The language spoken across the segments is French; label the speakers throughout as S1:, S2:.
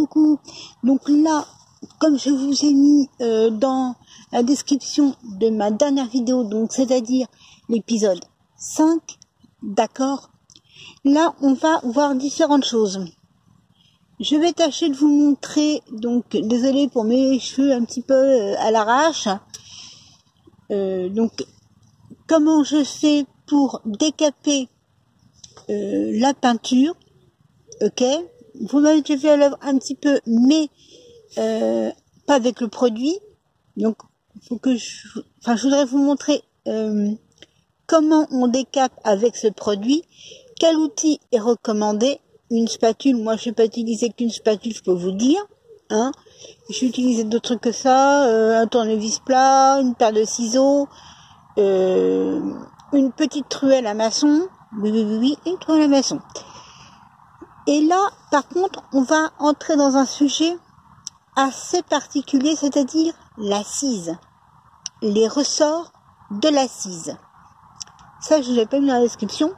S1: coucou. Donc là, comme je vous ai mis dans la description de ma dernière vidéo, donc c'est-à-dire l'épisode 5, d'accord. Là, on va voir différentes choses. Je vais tâcher de vous montrer, donc désolé pour mes cheveux un petit peu à l'arrache. Donc, comment je fais pour décaper la peinture, ok. Vous m'avez déjà vu à l'œuvre un petit peu, mais pas avec le produit. Donc, faut que je voudrais vous montrer comment on décape avec ce produit, quel outil est recommandé. Une spatule, moi je ne vais pas utiliser qu'une spatule, je peux vous dire. Hein. Je vais utiliser d'autres trucs que ça, un tournevis plat, une paire de ciseaux, une petite truelle à maçon. Oui, une truelle à maçon. Et là, par contre, on va entrer dans un sujet assez particulier, c'est-à-dire l'assise. Les ressorts de l'assise. Ça, je ne l'ai pas mis dans la description.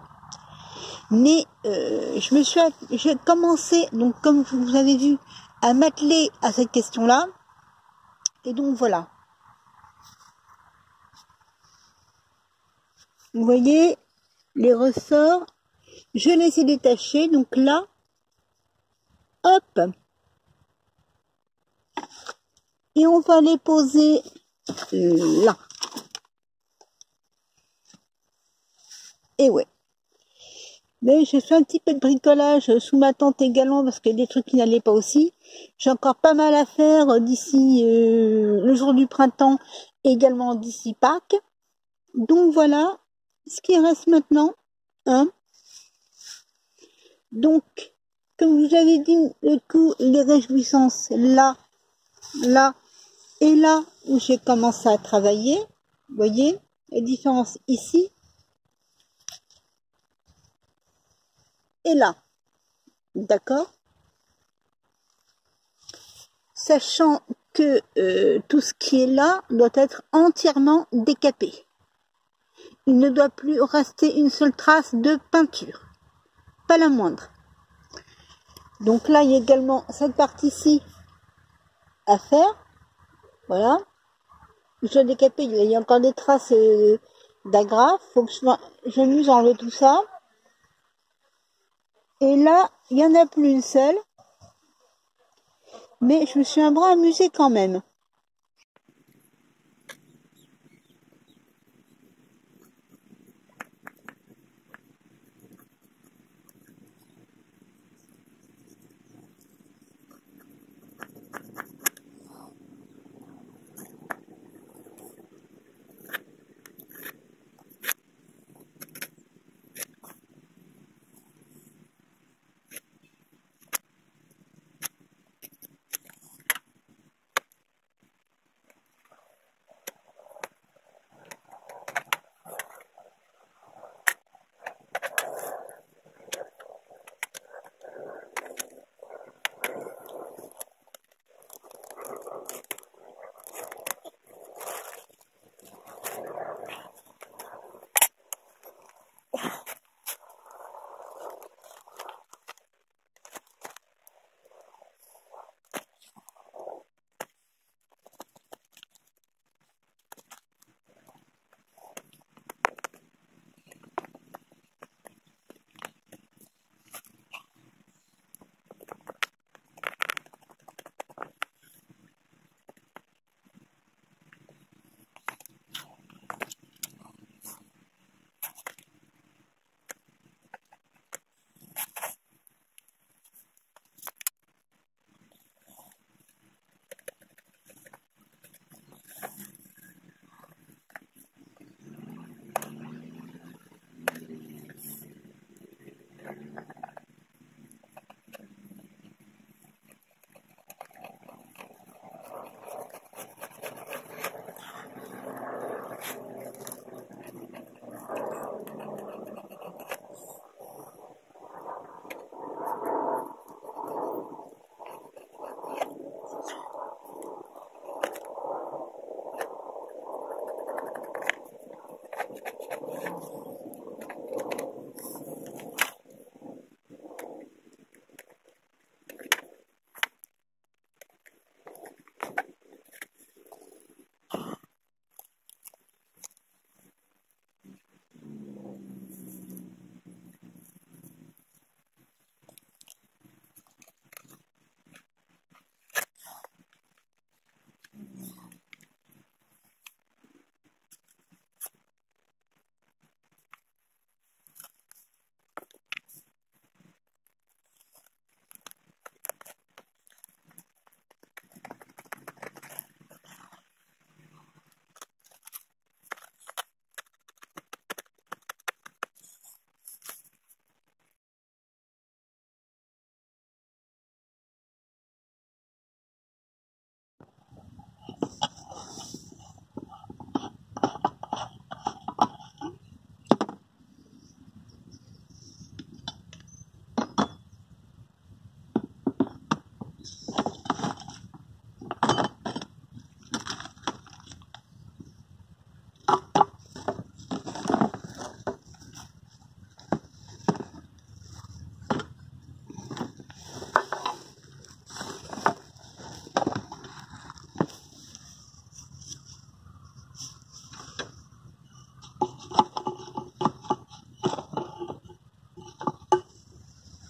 S1: Mais j'ai commencé, donc comme vous avez vu, à m'atteler à cette question-là. Et donc voilà. Vous voyez, les ressorts, je les ai détachés. Donc là, hop. Et on va les poser là. Et ouais. Mais j'ai fait un petit peu de bricolage sous ma tente également parce qu'il y a des trucs qui n'allaient pas aussi. J'ai encore pas mal à faire d'ici le jour du printemps, également d'ici Pâques. Donc voilà ce qui reste maintenant. Hein. Donc, comme vous avez dit, le coup, les réjouissances, là, là et là où j'ai commencé à travailler. Vous voyez la différence ici et là. D'accord? Sachant que tout ce qui est là doit être entièrement décapé. Il ne doit plus rester une seule trace de peinture. Pas la moindre. Donc là, il y a également cette partie-ci à faire. Voilà. Je dois décaper, il y a encore des traces d'agrafe. Faut que je m'amuse à enlever tout ça. Et là, il n'y en a plus une seule. Mais je me suis un brin amusée quand même.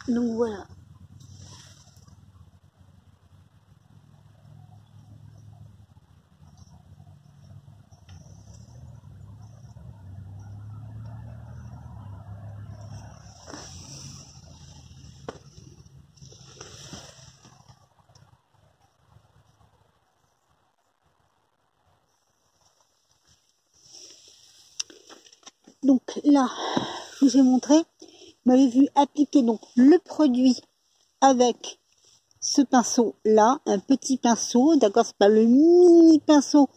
S1: Donc voilà. Donc là, je vous ai montré, vous m'avez vu appliquer donc le produit avec ce pinceau là, un petit pinceau, d'accord, c'est pas le mini pinceau,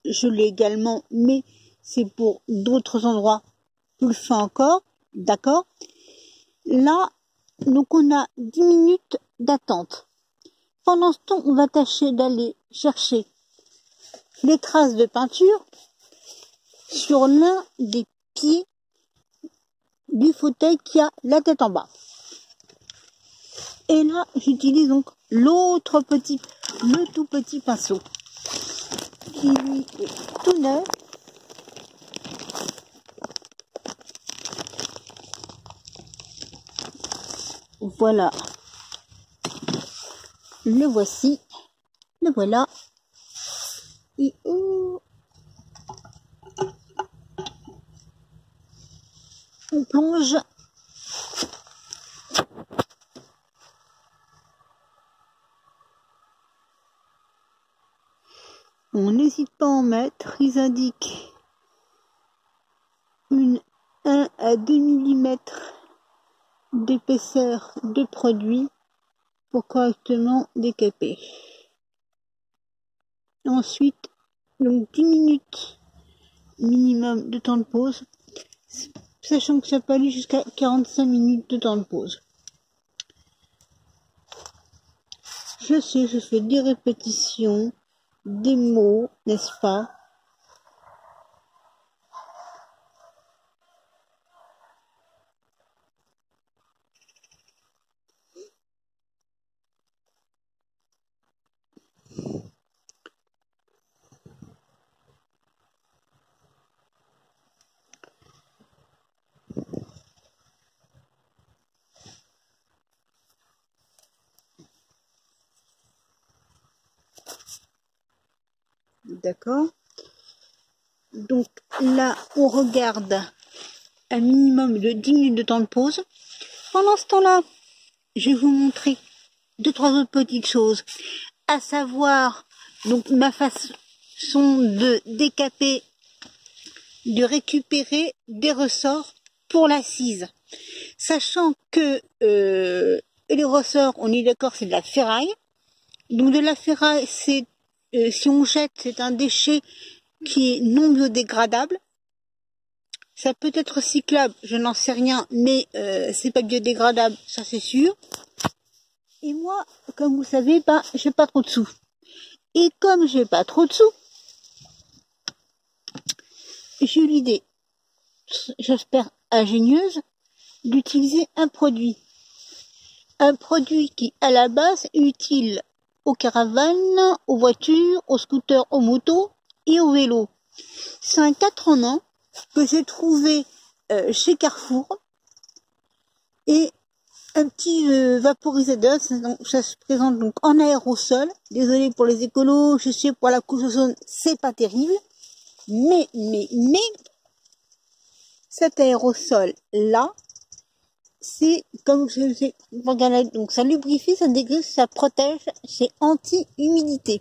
S1: je l'ai également, mais c'est pour d'autres endroits plus fins encore, d'accord. Là, donc on a 10 minutes d'attente. Pendant ce temps, on va tâcher d'aller chercher les traces de peinture sur l'un des pieds du fauteuil qui a la tête en bas. Et là, j'utilise donc le tout petit pinceau, qui lui est tout neuf. Voilà. Le voici. Le voilà. Et oh, on plonge. On n'hésite pas à en mettre. Ils indiquent 1 à 2 mm d'épaisseur de produit pour correctement décaper. Ensuite, donc 10 minutes minimum de temps de pause, sachant que ça peut aller jusqu'à 45 minutes de temps de pause. Je sais, je fais des répétitions, des mots, n'est-ce pas? D'accord. Donc là, on regarde un minimum de 10 minutes de temps de pause. Pendant ce temps-là, je vais vous montrer 2-3 autres petites choses, à savoir donc ma façon de décaper, de récupérer des ressorts pour l'assise. Sachant que les ressorts, on est d'accord, c'est de la ferraille. Donc de la ferraille, c'est si on jette, c'est un déchet qui est non biodégradable. Ça peut être recyclable, je n'en sais rien, mais c'est pas biodégradable, ça c'est sûr. Et moi, comme vous savez, j'ai pas trop de sous. Et comme j'ai pas trop de sous, j'ai eu l'idée, j'espère ingénieuse, d'utiliser un produit. Un produit qui, à la base, est utile aux caravanes, aux voitures, aux scooters, aux motos et aux vélos. C'est un 4 en 1 que j'ai trouvé chez Carrefour. Et un petit vaporisateur, ça se présente donc en aérosol. Désolé pour les écolos, je sais, pour la couche ozone, c'est pas terrible. Mais, cet aérosol là, c'est comme je sais, regardez, donc ça lubrifie, ça dégrise, ça protège, c'est anti-humidité.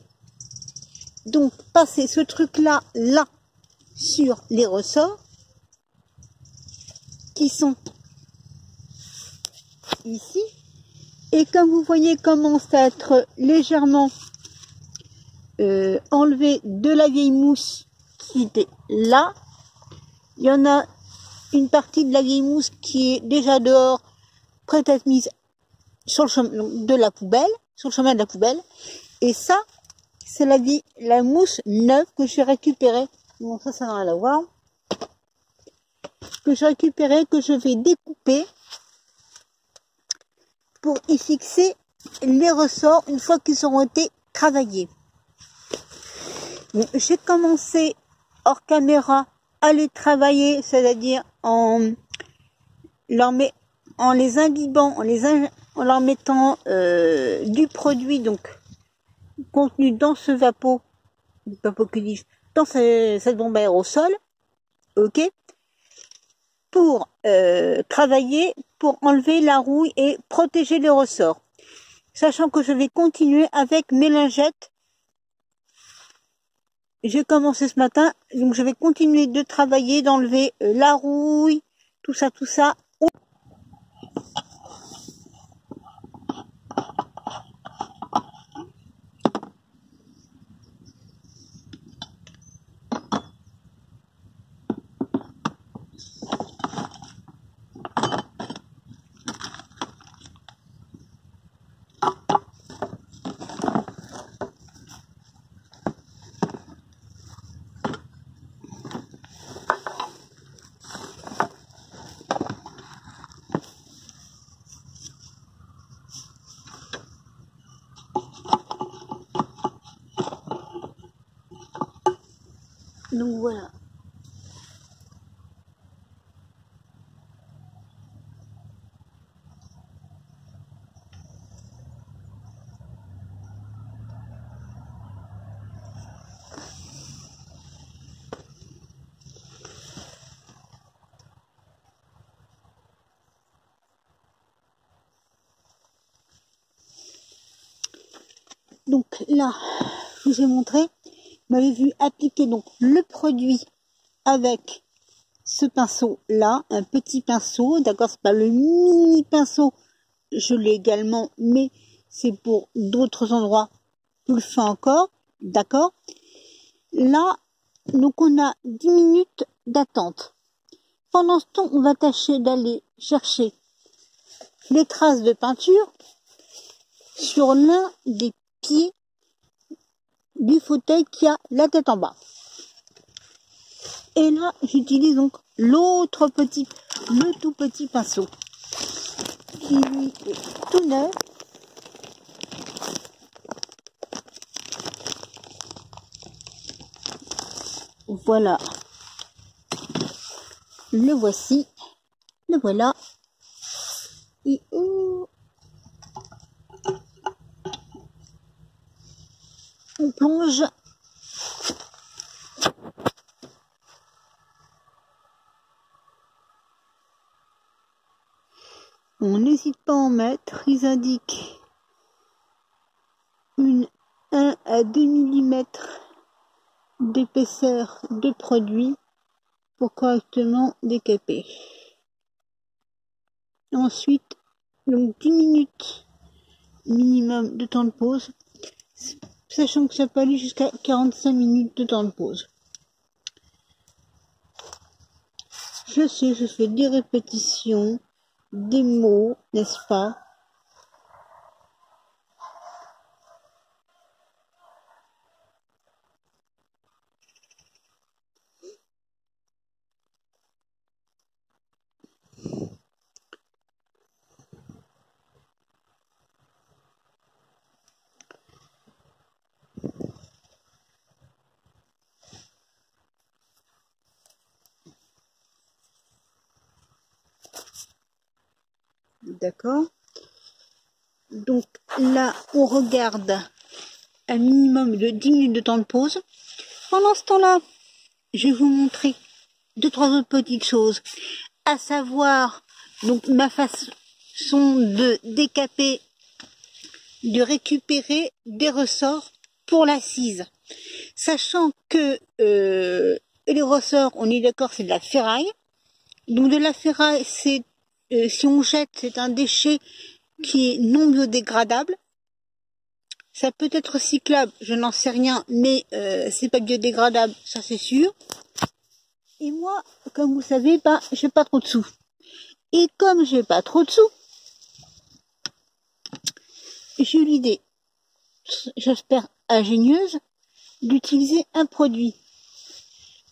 S1: Donc passer ce truc là sur les ressorts qui sont ici, et comme vous voyez commence à être légèrement enlevé de la vieille mousse qui était là. Il y en a une partie de la vieille mousse qui est déjà dehors, prête à être mise sur le chemin de la poubelle, sur le chemin de la poubelle. Et ça, c'est la mousse neuve que j'ai récupérée. Bon, ça n'a rien à voir. Que j'ai récupérée, que je vais découper pour y fixer les ressorts une fois qu'ils auront été travaillés. Bon, j'ai commencé hors caméra à les travailler, c'est-à-dire en les imbibant, en les en leur mettant du produit donc contenu dans ce vapeau que dis-je, dans cette bombe aérosol, ok, pour travailler, pour enlever la rouille et protéger les ressorts. Sachant que je vais continuer avec mes lingettes. J'ai commencé ce matin, donc je vais continuer de travailler, d'enlever la rouille, tout ça. Donc voilà. Donc là, je vous ai montré, vous m'avez vu appliquer donc le produit avec ce pinceau là, un petit pinceau, d'accord, c'est pas le mini pinceau, je l'ai également, mais c'est pour d'autres endroits plus fins encore, d'accord. Là, donc on a 10 minutes d'attente. Pendant ce temps, on va tâcher d'aller chercher les traces de peinture sur l'un des pieds du fauteuil qui a la tête en bas. Et là, j'utilise donc le tout petit pinceau, qui lui est tout neuf. Voilà. Le voici. Le voilà. Et oh, on plonge. On n'hésite pas à en mettre. Ils indiquent 1 à 2 mm d'épaisseur de produit pour correctement décaper. Ensuite, donc 10 minutes minimum de temps de pause, sachant que ça peut aller jusqu'à 45 minutes de temps de pause. Je sais, je fais des répétitions, des mots, n'est-ce pas? D'accord. Donc là, on regarde un minimum de 10 minutes de temps de pause. Pendant ce temps-là, je vais vous montrer 2-3 autres petites choses, à savoir donc ma façon de décaper, de récupérer des ressorts pour l'assise. Sachant que les ressorts, on est d'accord, c'est de la ferraille. Donc de la ferraille, c'est si on jette, c'est un déchet qui est non biodégradable. Ça peut être recyclable, je n'en sais rien, mais c'est pas biodégradable, ça c'est sûr. Et moi, comme vous savez, j'ai pas trop de sous. Et comme j'ai pas trop de sous, j'ai eu l'idée, j'espère ingénieuse, d'utiliser un produit.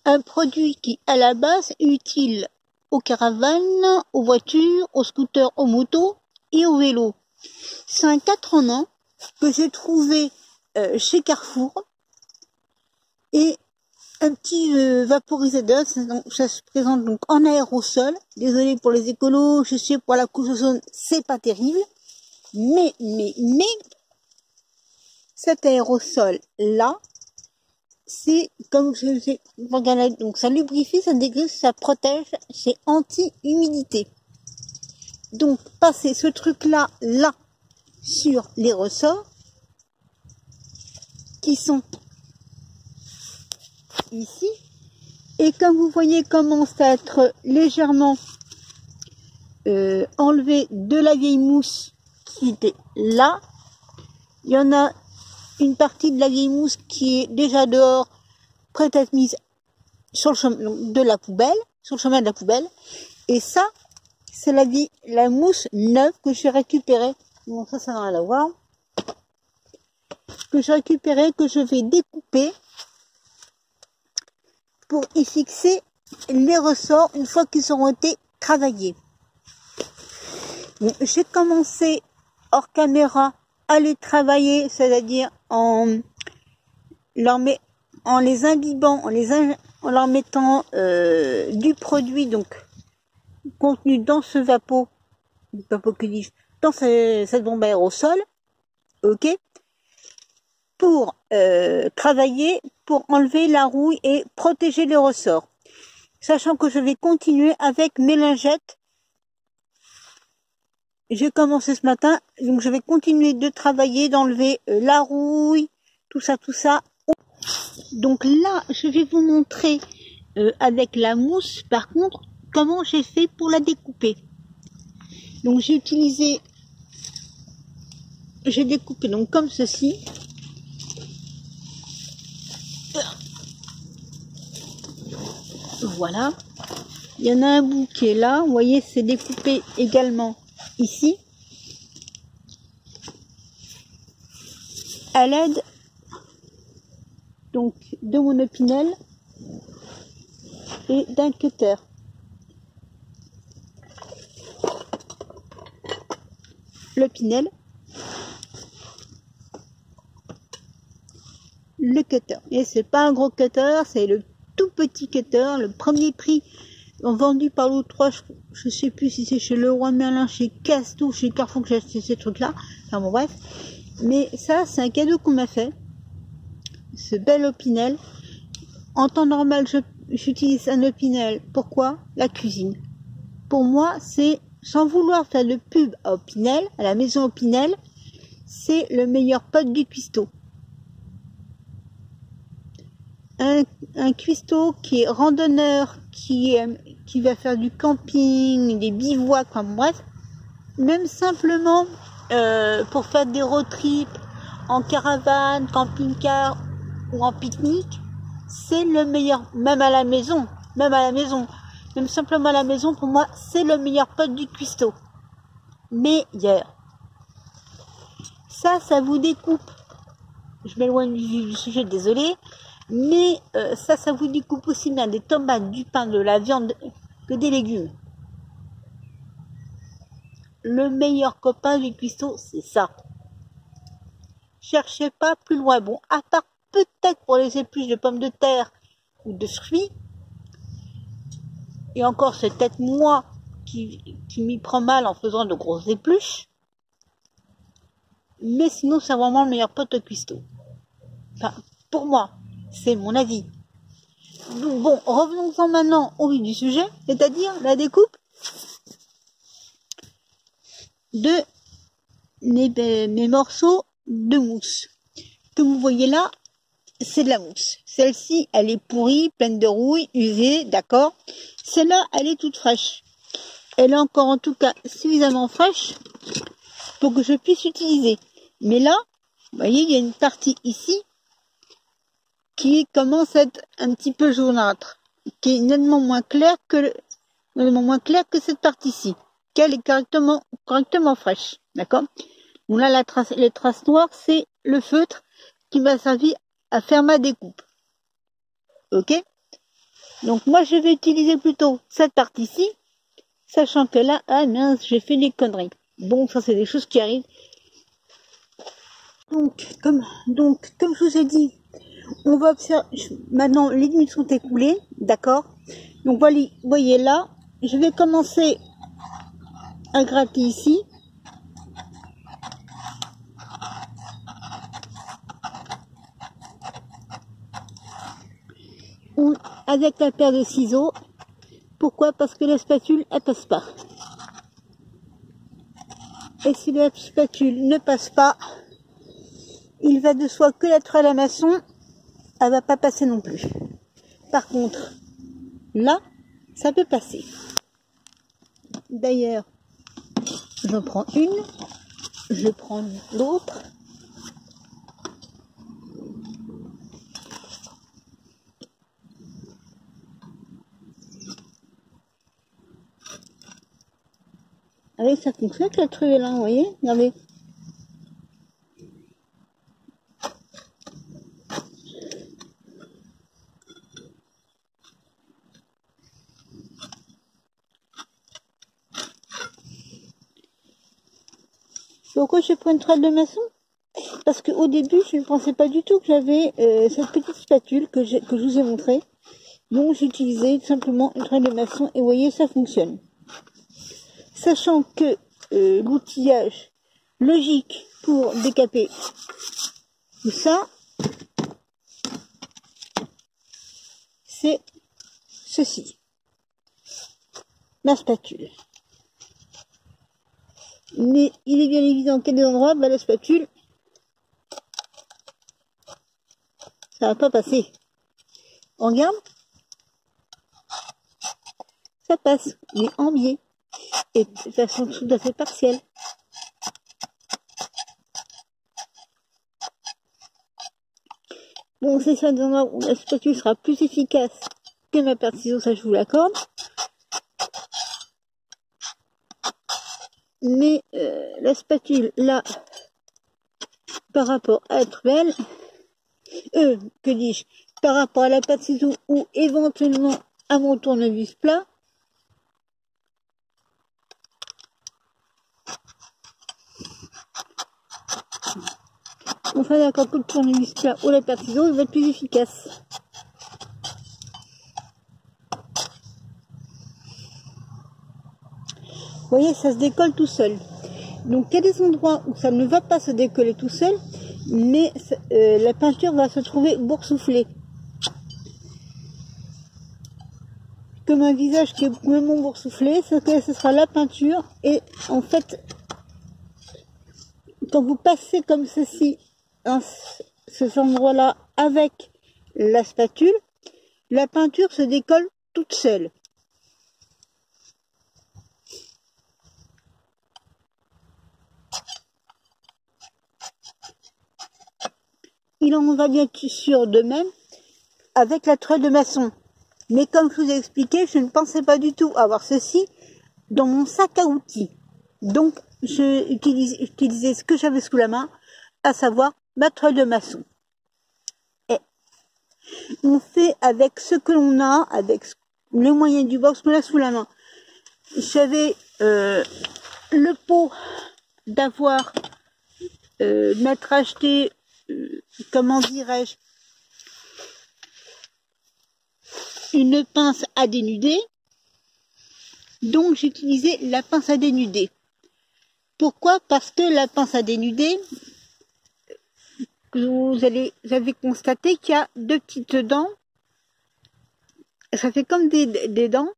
S1: Un produit qui, à la base, est utile aux caravanes, aux voitures, aux scooters, aux motos et aux vélos. C'est un 4 en 1 que j'ai trouvé chez Carrefour. Et un petit vaporisateur, ça se présente donc en aérosol. Désolé pour les écolos, je sais pour la couche ozone, c'est pas terrible. Mais, cet aérosol-là, c'est comme je sais, regardez, donc ça lubrifie, ça dégluisse, ça protège, c'est anti-humidité. Donc, passer ce truc-là, là, sur les ressorts, qui sont ici, et comme vous voyez, commence à être légèrement enlevé de la vieille mousse qui était là. Il y en a une partie de la vieille mousse qui est déjà dehors, prête à être mise sur le chemin de la poubelle, sur le chemin de la poubelle. Et ça, c'est la mousse neuve que j'ai récupérée. Bon, ça n'a rien à voir. Que j'ai récupérée, que je vais découper pour y fixer les ressorts une fois qu'ils auront été travaillés. Bon, j'ai commencé hors caméra à les travailler, c'est-à-dire en les imbibant, en leur mettant du produit donc contenu dans ce vapeau que dis-je, dans cette bombe aérosol, ok, pour travailler, pour enlever la rouille et protéger les ressorts. Sachant que je vais continuer avec mes lingettes. J'ai commencé ce matin, donc je vais continuer de travailler, d'enlever la rouille, tout ça. Donc là, je vais vous montrer avec la mousse, par contre, comment j'ai fait pour la découper. Donc j'ai découpé donc comme ceci. Voilà. Il y en a un bout qui est là. Vous voyez, c'est découpé également ici. À l'aide donc de mon opinel et d'un cutter. L'opinel, le cutter. Et c'est pas un gros cutter, c'est le tout petit cutter, le premier prix vendu par l'O3, je sais plus si c'est chez Leroy Merlin, chez Castou, chez Carrefour que j'ai acheté ces trucs-là. Enfin bon bref. Mais ça, c'est un cadeau qu'on m'a fait. Ce bel opinel. En temps normal, j'utilise un opinel. Pourquoi? La cuisine. Pour moi, c'est, sans vouloir faire de pub à Opinel, à la maison Opinel, c'est le meilleur pote du cuistot. Un cuistot qui est randonneur, qui va faire du camping, des bivouacs, enfin bref, même simplement pour faire des road trips en caravane, camping-car ou en pique-nique, c'est le meilleur, même simplement à la maison, pour moi, c'est le meilleur pote du cuistot. Meilleur. Ça vous découpe. Je m'éloigne du sujet, désolé. Mais ça vous découpe aussi bien des tomates, du pain, de la viande que des légumes. Le meilleur copain du cuistot, c'est ça. Cherchez pas plus loin. Bon, à part peut-être pour les épluches de pommes de terre ou de fruits. Et encore, c'est peut-être moi qui m'y prend mal en faisant de grosses épluches. Mais sinon, c'est vraiment le meilleur pote au cuistot. Enfin, pour moi. C'est mon avis. Donc, bon, revenons-en maintenant au vif du sujet, c'est-à-dire la découpe de mes morceaux de mousse. Comme vous voyez là, c'est de la mousse. Celle-ci, elle est pourrie, pleine de rouille, usée, d'accord. Celle-là, elle est toute fraîche. Elle est encore en tout cas suffisamment fraîche pour que je puisse l'utiliser. Mais là, vous voyez, il y a une partie ici qui commence à être un petit peu jaunâtre, qui est nettement moins claire que cette partie-ci, qu'elle est correctement fraîche, d'accord. Donc là, les traces noires, c'est le feutre qui m'a servi à faire ma découpe, ok. Donc moi, je vais utiliser plutôt cette partie-ci, sachant que là, ah mince, j'ai fait des conneries. Bon, ça c'est des choses qui arrivent. Donc comme je vous ai dit, on va observer, maintenant les minutes sont écoulées, d'accord. Donc voyez là, je vais commencer à gratter ici. ou avec la paire de ciseaux. Pourquoi? Parce que la spatule, elle passe pas. Et si la spatule ne passe pas, il va de soi que la toile à maçon, elle va pas passer non plus. Par contre, là, ça peut passer. D'ailleurs, je prends une, je prends l'autre. Ah oui, ça fonctionne la truelle là, vous voyez, regardez. Pourquoi je prends une toile de maçon? Parce qu'au début, je ne pensais pas du tout que j'avais cette petite spatule que je vous ai montrée. Donc j'utilisais tout simplement une toile de maçon et vous voyez, ça fonctionne. Sachant que l'outillage logique pour décaper tout ça, c'est ceci, ma spatule. Mais il est bien évident qu'il y a des endroits, la spatule, ça va pas passer. On regarde, ça passe, il est en biais, et de façon tout à fait partielle. Bon, c'est ça des endroits où la spatule sera plus efficace que ma paire de ciseaux, ça je vous l'accorde. Mais la spatule, là, par rapport à la truelle, que dis-je, par rapport à la paire de ciseaux ou éventuellement à mon tournevis plat, enfin d'accord que le tournevis plat ou la paire de ciseaux, il va être plus efficace. Vous voyez, ça se décolle tout seul. Donc il y a des endroits où ça ne va pas se décoller tout seul, mais la peinture va se trouver boursouflée. Comme un visage qui est complètement boursouflé, ce sera la peinture. Et en fait, quand vous passez comme ceci, dans cet endroit-là, avec la spatule, la peinture se décolle toute seule. Il en va bien sûr de même avec la toile de maçon. Mais comme je vous ai expliqué, je ne pensais pas du tout avoir ceci dans mon sac à outils. Donc, je utilisais ce que j'avais sous la main, à savoir ma toile de maçon. Et on fait avec ce que l'on a, avec les moyens du bord, ce qu'on a sous la main. J'avais le pot d'avoir m'être acheté, comment dirais-je, une pince à dénuder. Donc j'utilisais la pince à dénuder. Pourquoi? Parce que la pince à dénuder, vous avez constaté qu'il y a deux petites dents. Ça fait comme des dents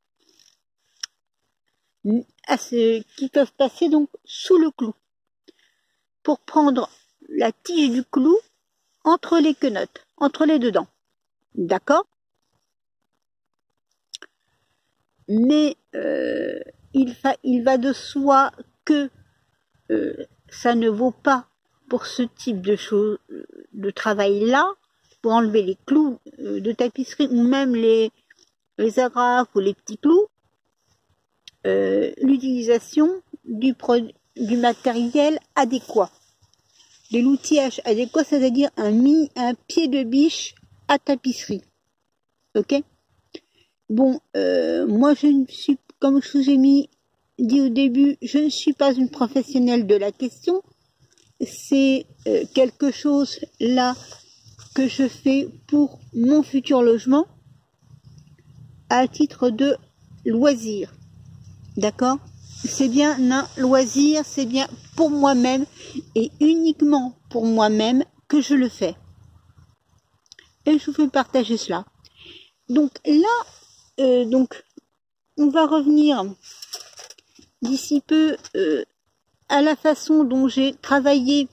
S1: qui peuvent passer donc sous le clou pour prendre la tige du clou entre les quenottes, entre les deux dents. D'accord? Mais il va de soi que ça ne vaut pas pour ce type de choses, de travail-là, pour enlever les clous de tapisserie ou même les agrafes ou les petits clous, l'utilisation du matériel adéquat, de l'outillage adéquat, c'est-à-dire un pied de biche à tapisserie. Ok? Bon, moi je ne suis, comme je vous ai dit au début, je ne suis pas une professionnelle de la question. C'est quelque chose là que je fais pour mon futur logement à titre de loisir. D'accord? C'est bien un loisir, c'est bien pour moi-même et uniquement pour moi-même que je le fais. Et je vous fais partager cela. Donc là, donc on va revenir d'ici peu à la façon dont j'ai travaillé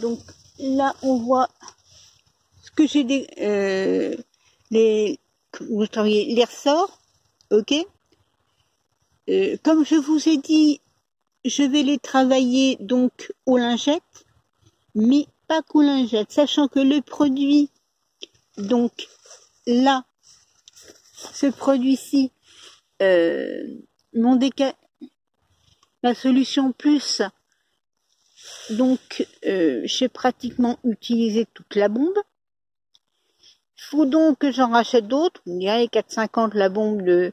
S1: donc là on voit ce que j'ai les ressorts, ok. Comme je vous ai dit, je vais les travailler donc aux lingettes, mais pas qu'aux lingettes, sachant que le produit, donc là, ce produit-ci, la solution plus, donc j'ai pratiquement utilisé toute la bombe. Il faut donc que j'en rachète d'autres. Vous me direz 4,50 la bombe de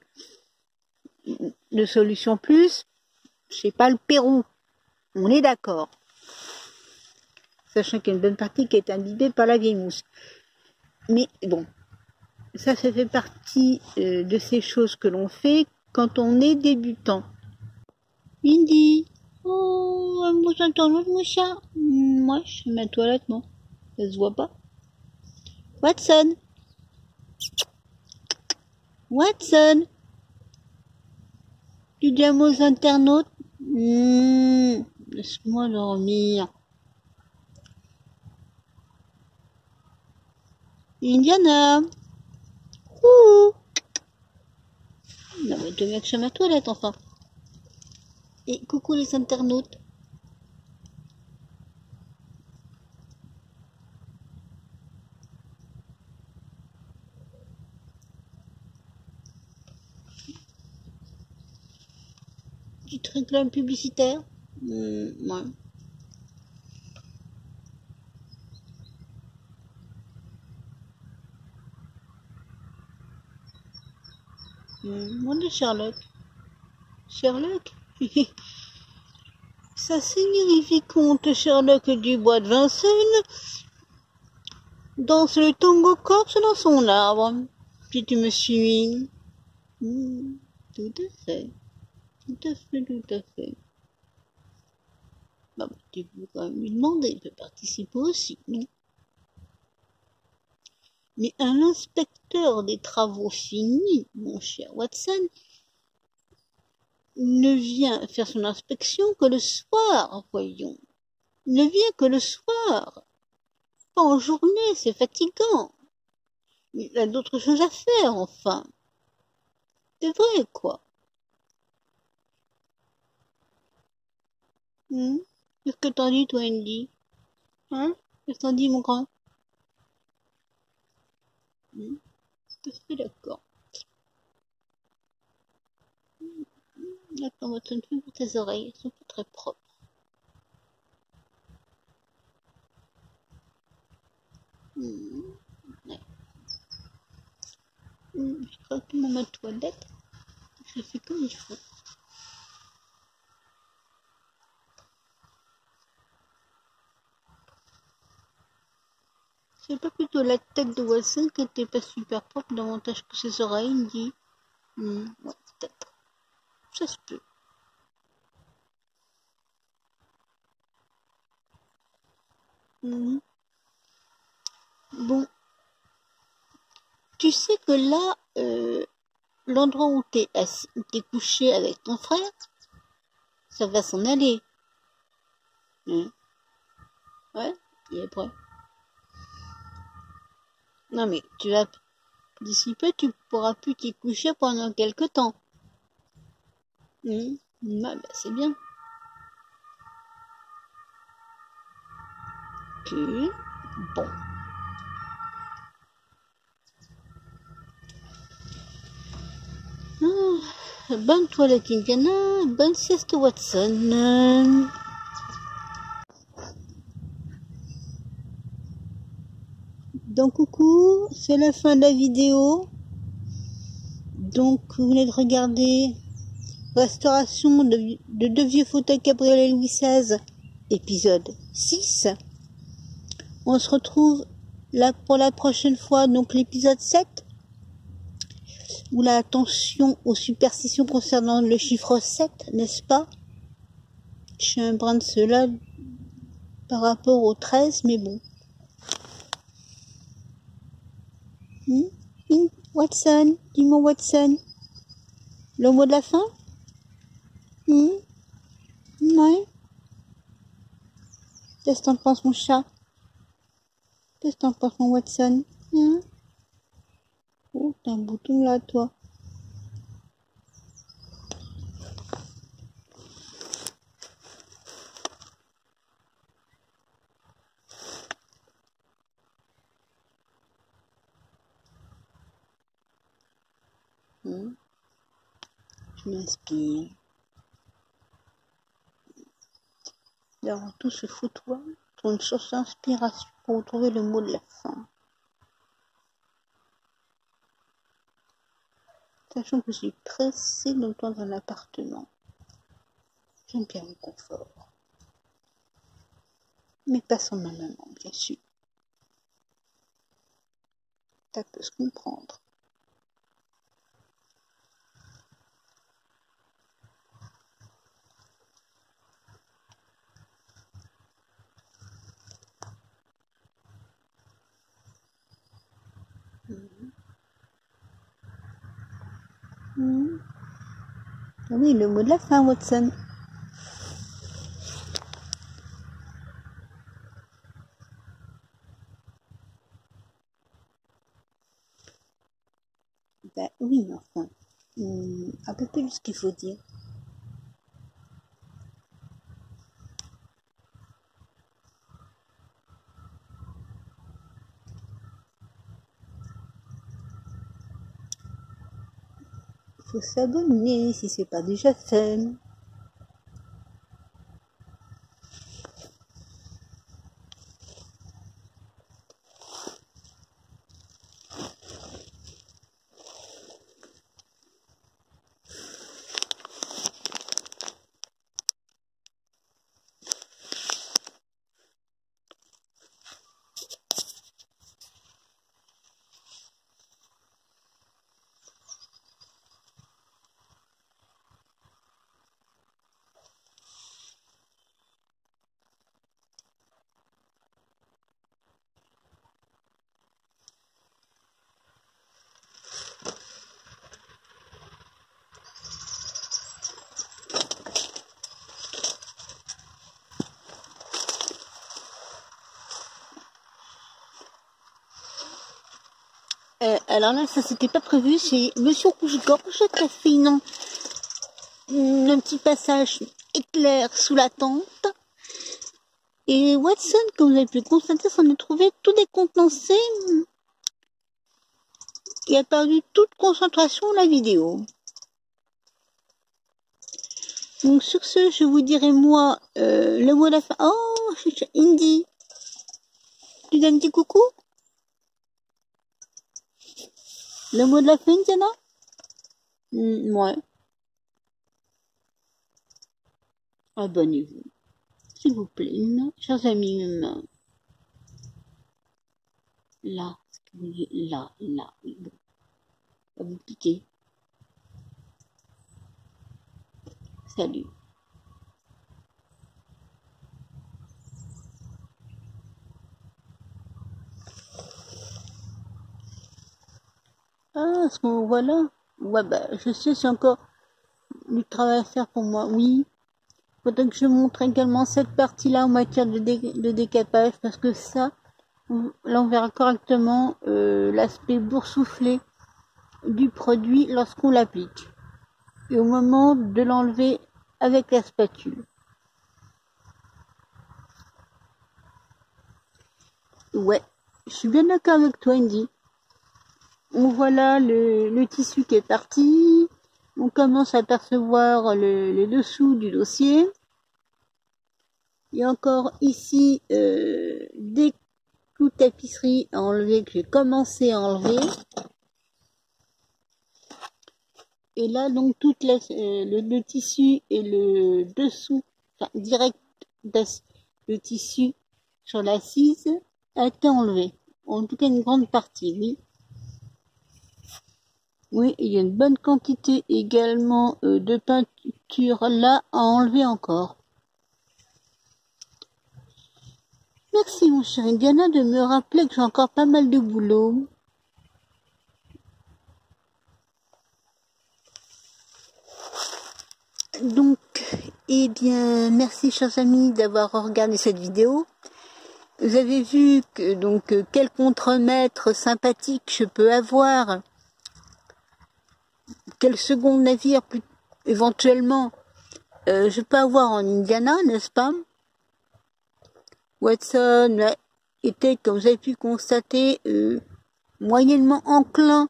S1: solution plus. C'est pas le Pérou. On est d'accord. Sachant qu'il y a une bonne partie qui est imbibée par la vieille mousse. Mais bon, ça fait partie de ces choses que l'on fait quand on est débutant. Indy, oh, un beau internaute, mon chat. Moi, je fais ma toilette, moi. Ça se voit pas. Watson. Watson. Tu dis à aux internautes. Laisse-moi dormir. Indiana. Ouh. Non mais tu veux que je ma toilette enfin. Et coucou les internautes. Tu te réclames publicitaire? Ouais. On est Sherlock. Sherlock? Ça signifie compte Sherlock du bois de Vincennes danse le tango corse dans son arbre. Si tu me suis. Tout à fait. Tout à fait, tout à fait. Bah, tu peux quand même lui demander, il peut participer aussi, non? Mais un inspecteur des travaux finis, mon cher Watson, ne vient faire son inspection que le soir, voyons. Il ne vient que le soir. Pas en journée, c'est fatigant. Il a d'autres choses à faire, enfin. C'est vrai, quoi. Qu'est-ce que t'en dis, toi, Andy? Hein? Qu'est-ce que t'en dis, mon grand? Tout à fait d'accord. Attends, Watson, fais pour tes oreilles, elles sont pas très propres. Ouais. Je crois que ma toilette, je fais comme il faut. C'est pas plutôt la tête de Watson qui était pas super propre davantage que ses oreilles, il dit. Ouais, peut-être. Ça se peut. Bon. Tu sais que là, l'endroit où t'es couché avec ton frère, ça va s'en aller. Ouais, il est prêt. Non mais tu vas d'ici peu, tu pourras plus t'y coucher pendant quelque temps. Bah, c'est bien. Puis, bon. Bonne toilette Indiana, bonne sieste Watson. Donc coucou, c'est la fin de la vidéo. Donc vous venez de regarder restauration de deux vieux fauteuils cabriolet Louis XVI, épisode 6. On se retrouve là pour la prochaine fois, donc l'épisode 7. Ou la attention aux superstitions concernant le chiffre 7, n'est-ce pas? Je suis un brin de cela par rapport au 13, mais bon. Watson, dis-moi Watson. Le mot de la fin? Ouais. Qu'est-ce que t'en penses, mon chat? Qu'est-ce que t'en penses, mon Watson? Oh, t'as un bouton là, toi. Je m'inspire. D'avoir tout ce foutoir pour une source d'inspiration pour trouver le mot de la fin. Sachant que je suis pressée dans un appartement. J'aime bien le confort. Mais pas sans ma maman, bien sûr. Ça peut se comprendre. Ah oui, le mot de la fin, Watson. Ben oui, mais enfin, un peu plus de ce qu'il faut dire. Il faut s'abonner si c'est pas déjà fait. Alors là, ça c'était pas prévu, c'est Monsieur Rouge-Gorge qui a fait un petit passage éclair sous la tente. Et Watson, comme vous avez pu le constater, s'en est trouvé tout décontenancé. Il a perdu toute concentration à la vidéo. Donc sur ce, je vous dirai moi le mot de la fin. Oh, Indy, tu donnes un petit coucou? Le mot de la fin, Indiana? Ouais. Abonnez-vous, s'il vous plaît, chers amis humains. Là, là, oui, bon. À vous cliquer. Salut. Ah, ce qu'on voit là? Ouais, bah, je sais, c'est encore du travail à faire pour moi, oui. Faudrait que je montre également cette partie-là en matière de décapage, parce que ça, là on verra correctement l'aspect boursouflé du produit lorsqu'on l'applique. Et au moment de l'enlever avec la spatule. Ouais, je suis bien d'accord avec toi, Indy. On voit là le tissu qui est parti. On commence à percevoir le dessous du dossier. Il y a encore ici des clous de tapisserie à enlever que j'ai commencé à enlever. Et là, donc, le tissu et le dessous, enfin, direct, le tissu sur l'assise a été enlevé. En tout cas, une grande partie, oui. Oui, il y a une bonne quantité également de peinture là à enlever encore. Merci mon cher Indiana de me rappeler que j'ai encore pas mal de boulot. Donc, eh bien, merci chers amis d'avoir regardé cette vidéo. Vous avez vu que donc quel contremaître sympathique je peux avoir, quel second navire éventuellement je peux avoir en Indiana, n'est-ce pas? Watson était, comme vous avez pu constater, moyennement enclin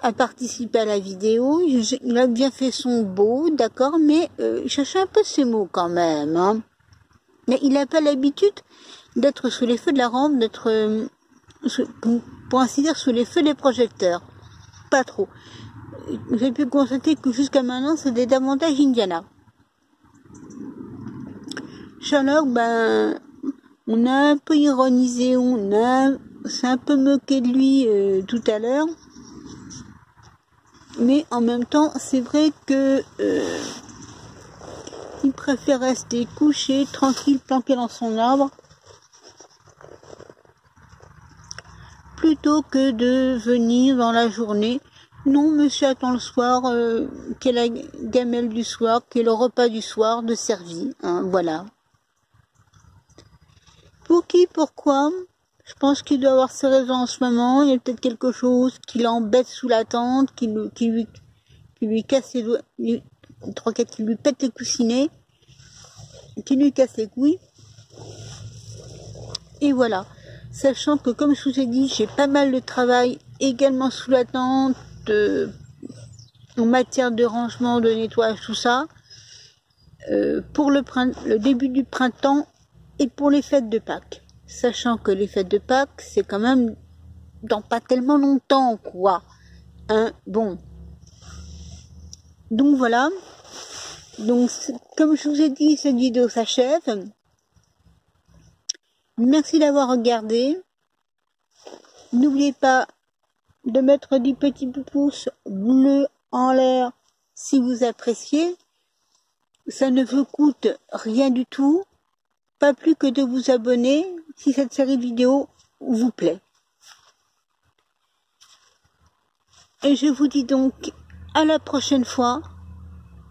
S1: à participer à la vidéo. Il a bien fait son beau, d'accord, mais il cherchait un peu ses mots quand même. Hein. Mais il n'a pas l'habitude d'être sous les feux de la rampe, d'être, pour ainsi dire, sous les feux des projecteurs. Pas trop. J'ai pu constater que jusqu'à maintenant, c'était davantage Indiana. Sherlock, ben, on a un peu ironisé, s'est un peu moqué de lui tout à l'heure. Mais en même temps, c'est vrai que il préfère rester couché, tranquille, planqué dans son arbre, plutôt que de venir dans la journée. Non, monsieur attend le soir, qu'est la gamelle du soir, qu'est le repas du soir de servi. Hein, voilà. Pour qui, pourquoi? Je pense qu'il doit avoir ses raisons en ce moment. Il y a peut-être quelque chose qui l'embête sous la tente, qui lui casse les doigts, qui lui pète les coussinets, qui lui casse les couilles. Et voilà. Sachant que, comme je vous ai dit, j'ai pas mal de travail également sous la tente, en matière de rangement, de nettoyage, tout ça, pour le début du printemps et pour les fêtes de Pâques. Sachant que les fêtes de Pâques, c'est quand même dans pas tellement longtemps, quoi. Hein, bon. Donc voilà. Donc, comme je vous ai dit, cette vidéo s'achève. Merci d'avoir regardé. N'oubliez pas de mettre des petits pouces bleus en l'air si vous appréciez. Ça ne vous coûte rien du tout. Pas plus que de vous abonner si cette série de vidéos vous plaît. Et je vous dis donc à la prochaine fois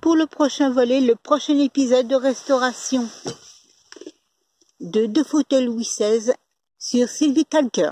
S1: pour le prochain volet, le prochain épisode de restauration de 2 fauteuils Louis XVI sur Sylvie Talker.